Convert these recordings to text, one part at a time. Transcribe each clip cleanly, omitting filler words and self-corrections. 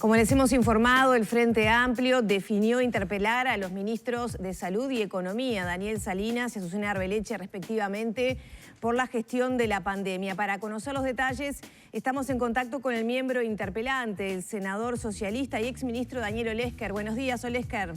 Como les hemos informado, el Frente Amplio definió interpelar a los ministros de Salud y Economía, Daniel Salinas y Azucena Arbeleche, respectivamente, por la gestión de la pandemia. Para conocer los detalles, estamos en contacto con el miembro interpelante, el senador socialista y exministro Daniel Olesker. Buenos días, Olesker.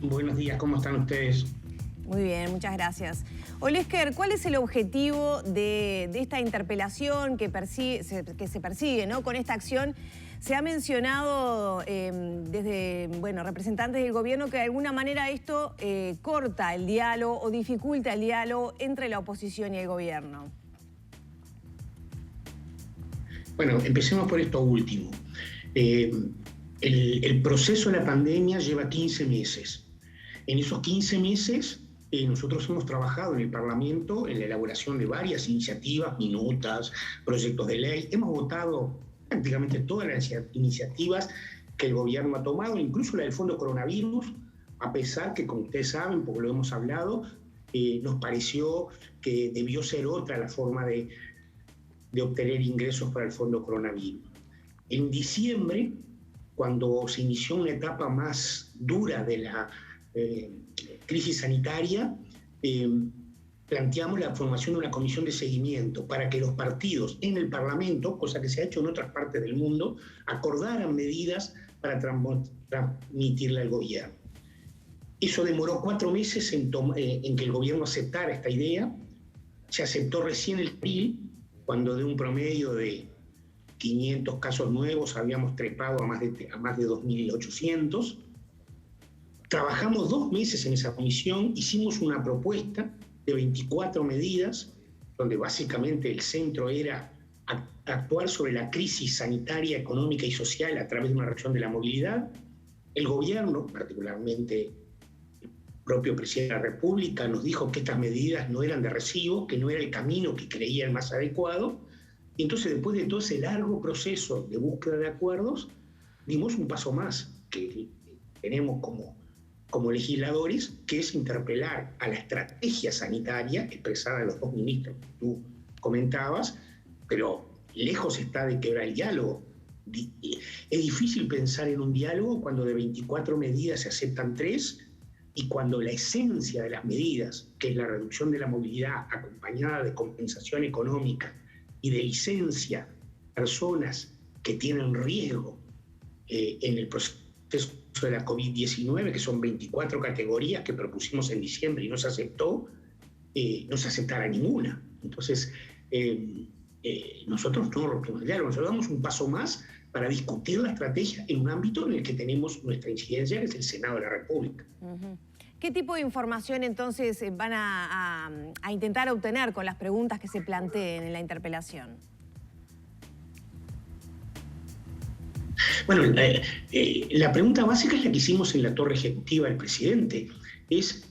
Buenos días, ¿cómo están ustedes? Muy bien, muchas gracias. Olesker, ¿cuál es el objetivo de esta interpelación que se persigue, ¿no? Con esta acción? Se ha mencionado desde representantes del gobierno que de alguna manera esto corta el diálogo o dificulta el diálogo entre la oposición y el gobierno. Bueno, empecemos por esto último. El proceso de la pandemia lleva 15 meses. En esos 15 meses nosotros hemos trabajado en el Parlamento en la elaboración de varias iniciativas, minutas, proyectos de ley. Hemos votado prácticamente todas las iniciativas que el gobierno ha tomado, incluso la del Fondo Coronavirus, a pesar que, como ustedes saben, porque lo hemos hablado, nos pareció que debió ser otra la forma de obtener ingresos para el Fondo Coronavirus. En diciembre, cuando se inició una etapa más dura de la crisis sanitaria, planteamos la formación de una comisión de seguimiento para que los partidos en el Parlamento, cosa que se ha hecho en otras partes del mundo, acordaran medidas para transmitirle al gobierno. Eso demoró 4 meses en que el gobierno aceptara esta idea. Se aceptó recién en abril, cuando de un promedio de 500 casos nuevos habíamos trepado a más de 2.800. Trabajamos 2 meses en esa comisión, hicimos una propuesta de 24 medidas, donde básicamente el centro era actuar sobre la crisis sanitaria, económica y social a través de una reducción de la movilidad. El gobierno, particularmente el propio presidente de la República, nos dijo que estas medidas no eran de recibo, que no era el camino que creía el más adecuado. Y entonces, después de todo ese largo proceso de búsqueda de acuerdos, dimos un paso más que tenemos como legisladores, que es interpelar a la estrategia sanitaria expresada de los 2 ministros que tú comentabas, pero lejos está de quebrar el diálogo. Es difícil pensar en un diálogo cuando de 24 medidas se aceptan 3 y cuando la esencia de las medidas, que es la reducción de la movilidad acompañada de compensación económica y de licencia a personas que tienen riesgo en el proceso de la COVID-19, que son 24 categorías que propusimos en diciembre y no se aceptó, no se aceptará ninguna. Entonces, nosotros no rompimos el diálogo, nosotros damos un paso más para discutir la estrategia en un ámbito en el que tenemos nuestra incidencia, que es el Senado de la República. ¿Qué tipo de información entonces van a intentar obtener con las preguntas que se planteen en la interpelación? Bueno, la pregunta básica es la que hicimos en la torre ejecutiva del presidente, es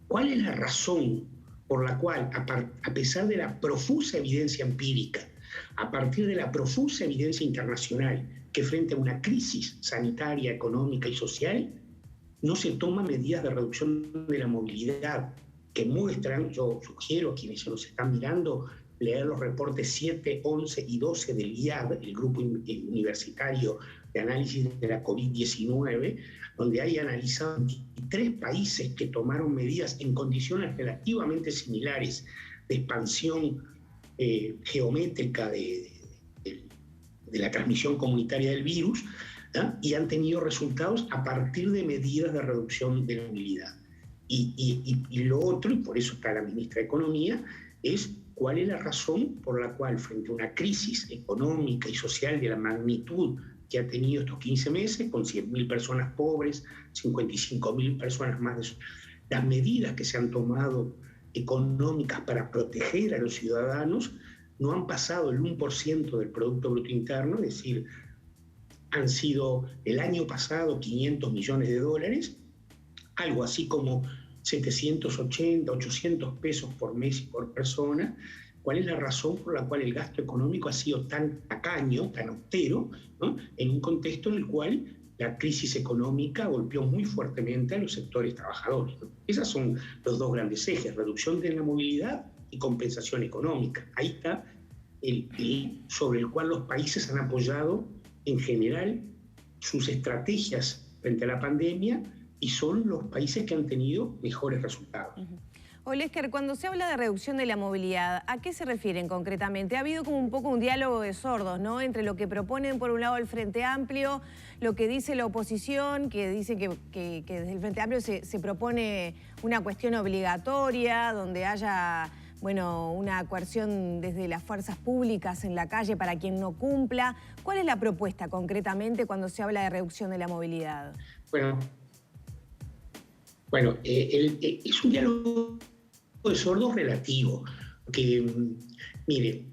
¿cuál es la razón por la cual, a pesar de la profusa evidencia empírica, a partir de la profusa evidencia internacional, que frente a una crisis sanitaria, económica y social, no se toman medidas de reducción de la movilidad que muestran? Yo sugiero a quienes nos están mirando leer los reportes 7, 11 y 12 del IAD, el Grupo Universitario de Análisis de la COVID-19, donde hay analizado 23 países que tomaron medidas en condiciones relativamente similares de expansión geométrica de la transmisión comunitaria del virus, ¿no? Y han tenido resultados a partir de medidas de reducción de la movilidad. Y lo otro, y por eso está la ministra de Economía, es cuál es la razón por la cual, frente a una crisis económica y social de la magnitud que ha tenido estos 15 meses, con 100.000 personas pobres, 55.000 personas más, las medidas que se han tomado económicas para proteger a los ciudadanos no han pasado el 1% del Producto Bruto Interno, es decir, han sido el año pasado 500 millones de dólares, algo así como 780, 800 pesos por mes y por persona. ¿Cuál es la razón por la cual el gasto económico ha sido tan tacaño, tan austero, ¿no? En un contexto en el cual la crisis económica golpeó muy fuertemente a los sectores trabajadores, ¿no? Esos son los 2 grandes ejes: reducción de la movilidad y compensación económica. Ahí está el sobre el cual los países han apoyado en general sus estrategias frente a la pandemia y son los países que han tenido mejores resultados. Olesker, cuando se habla de reducción de la movilidad, ¿a qué se refieren concretamente? Ha habido como un poco un diálogo de sordos, ¿no? Entre lo que proponen por un lado el Frente Amplio, lo que dice la oposición, que dice que desde el Frente Amplio se propone una cuestión obligatoria, donde haya, bueno, una coerción desde las fuerzas públicas en la calle para quien no cumpla. ¿Cuál es la propuesta concretamente cuando se habla de reducción de la movilidad? Bueno, es un diálogo de sordos relativo, que, mire,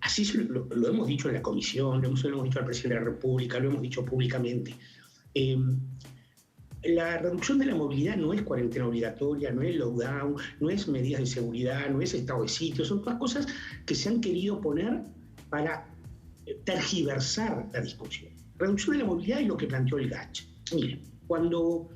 así lo hemos dicho en la comisión, lo hemos dicho al presidente de la República, lo hemos dicho públicamente. La reducción de la movilidad no es cuarentena obligatoria, no es lockdown, no es medidas de seguridad, no es estado de sitio, son todas cosas que se han querido poner para tergiversar la discusión. Reducción de la movilidad es lo que planteó el GACH. Mire, cuando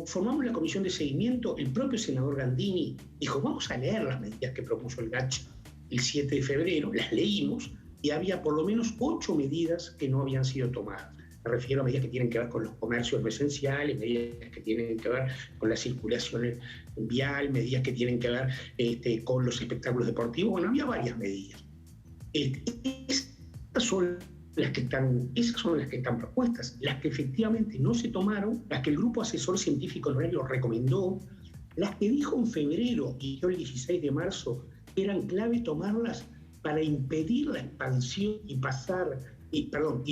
formamos la comisión de seguimiento, el propio senador Gandini dijo, vamos a leer las medidas que propuso el GACH el 7 de febrero, las leímos y había por lo menos 8 medidas que no habían sido tomadas. Me refiero a medidas que tienen que ver con los comercios no esenciales, medidas que tienen que ver con la circulación vial, medidas que tienen que ver con los espectáculos deportivos. Bueno, había varias medidas. Esas son las que están propuestas, las que efectivamente no se tomaron, las que el Grupo Asesor Científico Honorario recomendó, las que dijo en febrero y yo el 16 de marzo eran clave tomarlas para impedir la expansión y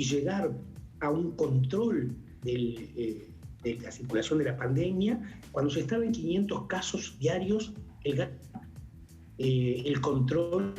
llegar a un control de la circulación de la pandemia. Cuando se estaba en 500 casos diarios, el control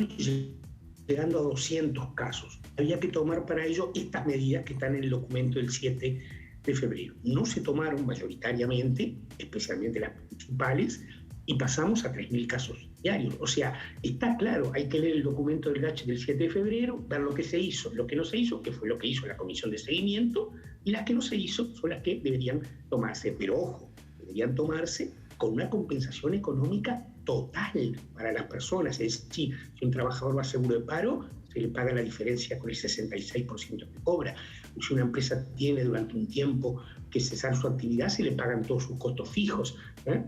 llegando a 200 casos. Había que tomar para ello estas medidas que están en el documento del 7 de febrero. No se tomaron mayoritariamente, especialmente las principales, y pasamos a 3.000 casos diarios. O sea, está claro, hay que leer el documento del GACH del 7 de febrero, ver lo que se hizo, lo que no se hizo, que fue lo que hizo la comisión de seguimiento, y las que no se hizo son las que deberían tomarse. Pero ojo, deberían tomarse con una compensación económica total para las personas. Es decir, si un trabajador va a seguro de paro, se le paga la diferencia con el 66% que cobra. Si una empresa tiene durante un tiempo que cesar su actividad, se le pagan todos sus costos fijos.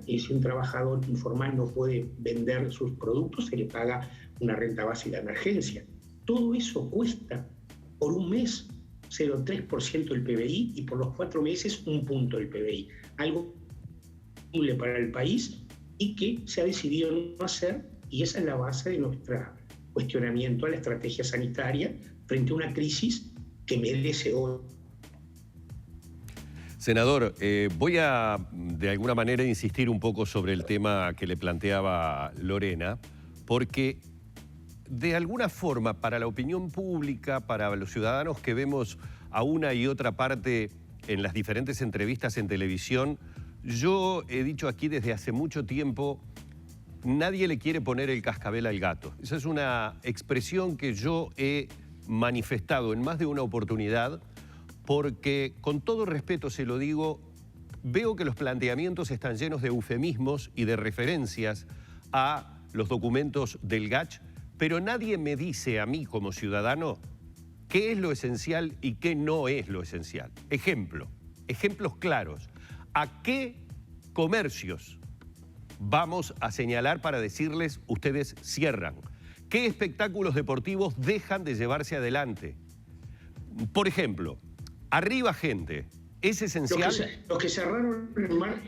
Y si un trabajador informal no puede vender sus productos, se le paga una renta básica de emergencia. Todo eso cuesta por un mes 0,3% del PBI y por los 4 meses 1 punto del PBI. Algo para el país y que se ha decidido no hacer, y esa es la base de nuestro cuestionamiento a la estrategia sanitaria frente a una crisis que merece hoy. Senador, voy a de alguna manera insistir un poco sobre el tema que le planteaba Lorena, porque de alguna forma para la opinión pública, para los ciudadanos que vemos a una y otra parte en las diferentes entrevistas en televisión, yo he dicho aquí desde hace mucho tiempo, nadie le quiere poner el cascabel al gato. Esa es una expresión que yo he manifestado en más de una oportunidad, porque con todo respeto se lo digo, veo que los planteamientos están llenos de eufemismos y de referencias a los documentos del GACH, pero nadie me dice a mí como ciudadano qué es lo esencial y qué no es lo esencial. Ejemplos claros. ¿A qué comercios vamos a señalar para decirles ustedes cierran? ¿Qué espectáculos deportivos dejan de llevarse adelante? Por ejemplo, arriba gente, ¿es esencial? Los que cerraron en marzo.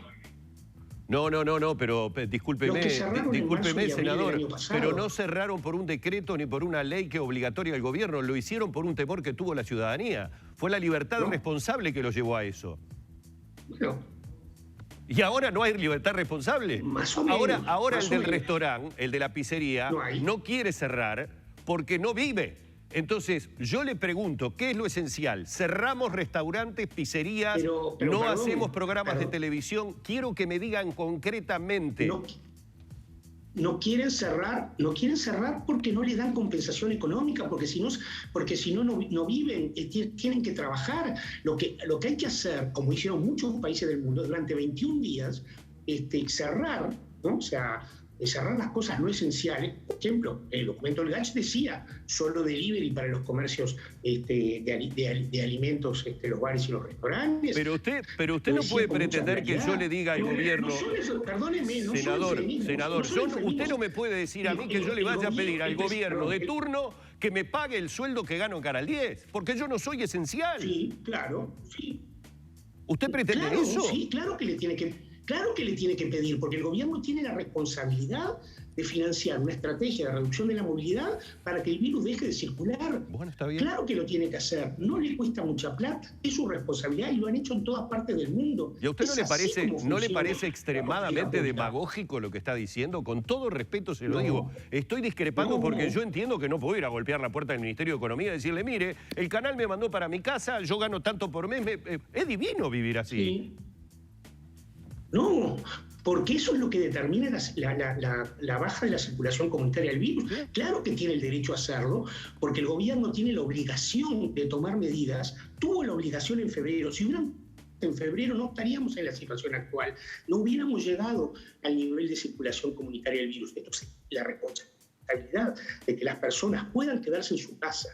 No, pero discúlpeme, senador, pero no cerraron por un decreto ni por una ley que obligatoria al gobierno, lo hicieron por un temor que tuvo la ciudadanía. Fue la libertad responsable que lo llevó a eso. Bueno. ¿Y ahora no hay libertad responsable? Más o menos. Ahora el del restaurante, el de la pizzería, no quiere cerrar porque no vive. Entonces, yo le pregunto, ¿qué es lo esencial? ¿Cerramos restaurantes, pizzerías, no hacemos programas de televisión? Quiero que me digan concretamente. No quieren cerrar porque no les dan compensación económica, porque si no, no viven, tienen que trabajar. Lo que hay que hacer, como hicieron muchos países del mundo, durante 21 días, cerrar, ¿no? O sea, cerrar las cosas no esenciales. Por ejemplo, el documento del GACH decía solo delivery para los comercios de alimentos, los bares y los restaurantes. Pero usted no puede pretender que yo le diga al gobierno... Perdóneme, no senador, usted no me puede decir a mí que yo le vaya a pedir al gobierno de turno que me pague el sueldo que gano en Canal 10, porque yo no soy esencial. Sí, claro, sí. ¿Usted pretende eso? Sí, claro que le tiene que pedir, porque el gobierno tiene la responsabilidad de financiar una estrategia de reducción de la movilidad para que el virus deje de circular. Bueno, está bien. Claro que lo tiene que hacer. No le cuesta mucha plata, es su responsabilidad y lo han hecho en todas partes del mundo. ¿Y a usted no le parece extremadamente demagógico lo que está diciendo? Con todo respeto se lo digo. Estoy discrepando porque yo entiendo que no puedo ir a golpear la puerta del Ministerio de Economía y decirle, mire, el canal me mandó para mi casa, yo gano tanto por mes. Es divino vivir así. Sí. No, porque eso es lo que determina la baja de la circulación comunitaria del virus. Claro que tiene el derecho a hacerlo, porque el gobierno tiene la obligación de tomar medidas, tuvo la obligación en febrero. Si hubieran en febrero no estaríamos en la situación actual, no hubiéramos llegado al nivel de circulación comunitaria del virus. Entonces, la responsabilidad de que las personas puedan quedarse en su casa,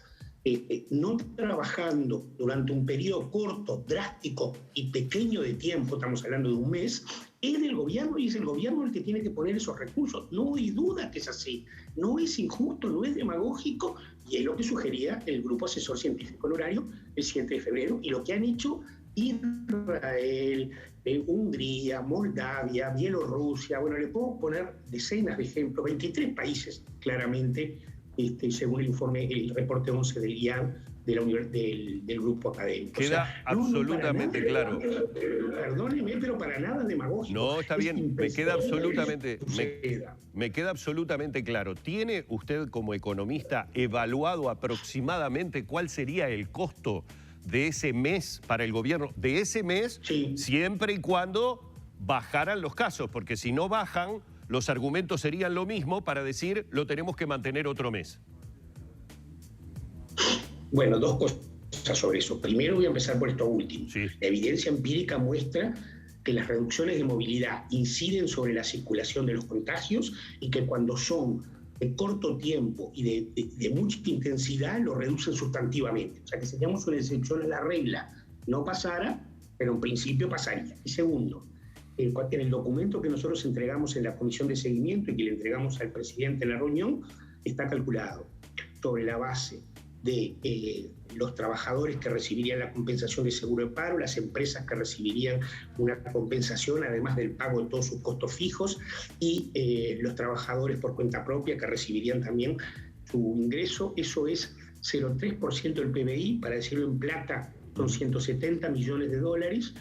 no trabajando durante un periodo corto, drástico y pequeño de tiempo, estamos hablando de un mes, es del gobierno y es el gobierno el que tiene que poner esos recursos. No hay duda que es así. No es injusto, no es demagógico y es lo que sugería el Grupo Asesor Científico Honorario el 7 de febrero y lo que han hecho Israel, Hungría, Moldavia, Bielorrusia, bueno, le puedo poner decenas de ejemplos, 23 países claramente, según el informe, el reporte 11 del IAN, del grupo académico. Queda absolutamente claro. Perdóneme, pero para nada demagógico. No, está bien, me queda absolutamente claro. ¿Tiene usted como economista evaluado aproximadamente cuál sería el costo de ese mes para el gobierno? De ese mes, sí, siempre y cuando bajaran los casos, porque si no bajan, los argumentos serían lo mismo para decir lo tenemos que mantener otro mes. Bueno, dos cosas sobre eso. Primero voy a empezar por esto último. Sí. La evidencia empírica muestra que las reducciones de movilidad inciden sobre la circulación de los contagios y que cuando son de corto tiempo y de mucha intensidad lo reducen sustantivamente. O sea que seríamos una excepción a la regla. No pasara, pero en principio pasaría. Y segundo, en el documento que nosotros entregamos en la comisión de seguimiento y que le entregamos al presidente en la reunión, está calculado sobre la base de los trabajadores que recibirían la compensación de seguro de paro, las empresas que recibirían una compensación además del pago de todos sus costos fijos y los trabajadores por cuenta propia que recibirían también su ingreso. Eso es 0,3% del PBI, para decirlo en plata, son 170 millones de dólares,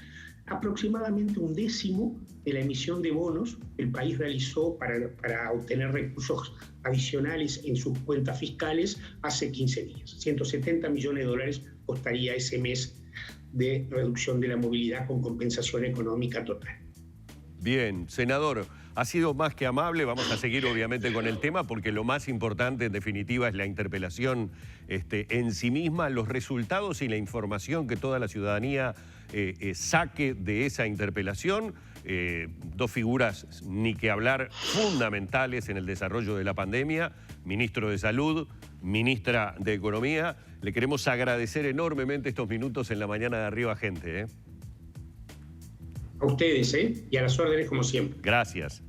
aproximadamente un décimo de la emisión de bonos que el país realizó para obtener recursos adicionales en sus cuentas fiscales hace 15 días. 170 millones de dólares costaría ese mes de reducción de la movilidad con compensación económica total. Bien, senador, ha sido más que amable. Vamos a seguir obviamente con el tema porque lo más importante en definitiva es la interpelación en sí misma, los resultados y la información que toda la ciudadanía saque de esa interpelación. Dos figuras, ni que hablar, fundamentales en el desarrollo de la pandemia, ministro de Salud, ministra de Economía. Le queremos agradecer enormemente estos minutos en la mañana de Arriba Gente. A ustedes, y a las órdenes como siempre. Gracias.